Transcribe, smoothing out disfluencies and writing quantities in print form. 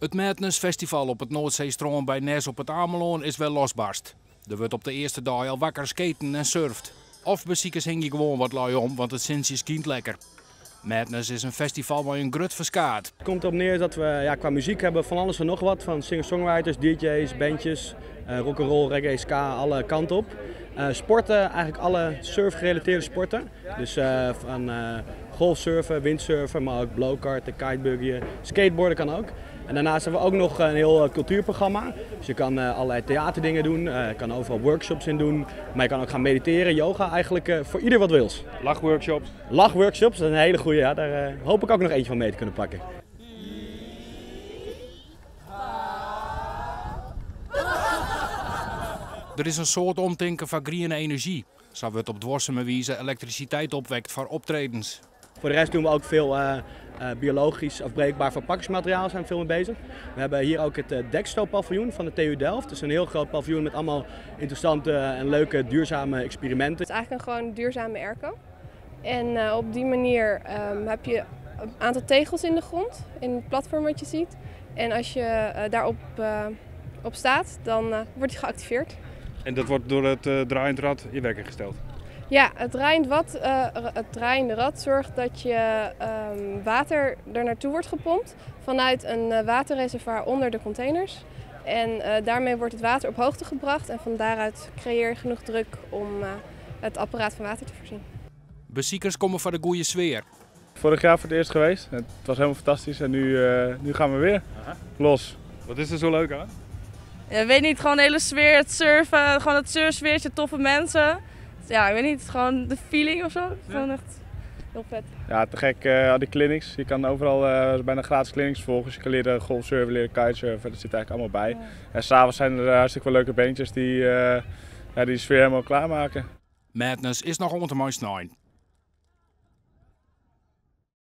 Het Madness Festival op het Noordzeestrand bij Nes op het Ameland is wel losbarst. Er wordt op de eerste dag al wakker skaten en surft. Of beziekers hing je gewoon wat lui om, want het sindsje skient lekker. Madness is een festival waar je een grut verskaat. Het komt erop neer dat we qua muziek hebben van alles en nog wat. Van singer-songwriters, DJ's, bandjes, rock'n'roll, reggae, ska, alle kanten op. Sporten, eigenlijk alle surf-gerelateerde sporten. Dus van golfsurfen, windsurfen, maar ook blowkarten, kitebuggen, skateboarden kan ook. En daarnaast hebben we ook nog een heel cultuurprogramma. Dus je kan allerlei theaterdingen doen, je kan overal workshops in doen. Maar je kan ook gaan mediteren, yoga, eigenlijk voor ieder wat wils. Lachworkshops. Lachworkshops, dat is een hele goede. Ja, daar hoop ik ook nog eentje van mee te kunnen pakken. Er is een soort omdenken van groene energie. Zo wordt op dwarseme wijze elektriciteit opwekt voor optredens. Voor de rest doen we ook veel biologisch afbreekbaar verpakkingsmateriaal, zijn we veel mee bezig. We hebben hier ook het Dextro-paviljoen van de TU Delft. Het is een heel groot paviljoen met allemaal interessante en leuke duurzame experimenten. Het is eigenlijk gewoon een duurzame airco. En op die manier heb je een aantal tegels in de grond, in het platform wat je ziet. En als je daarop op staat, dan wordt hij geactiveerd. En dat wordt door het draaiend rad in werking gesteld. Ja, het draaiende rad zorgt dat je water er naartoe wordt gepompt vanuit een waterreservoir onder de containers. En daarmee wordt het water op hoogte gebracht en van daaruit creëer je genoeg druk om het apparaat van water te voorzien. Beziekers komen voor de goede sfeer. Vorig jaar voor het eerst geweest. Het was helemaal fantastisch en nu gaan we weer los. Wat is er zo leuk aan? Ja, weet niet, gewoon de hele sfeer, het surfen, gewoon het surfsfeertje, toffe mensen. Ja, ik weet niet, gewoon de feeling of zo. Gewoon echt heel vet. Ja, te gek, al die clinics. Je kan overal bijna gratis clinics volgen. Dus je kan leren golfsurfen, leren kitesurfen, dat zit eigenlijk allemaal bij. Ja. En s'avonds zijn er hartstikke wel leuke bandjes die die sfeer helemaal klaarmaken. Madness is nog om te mooi snijden.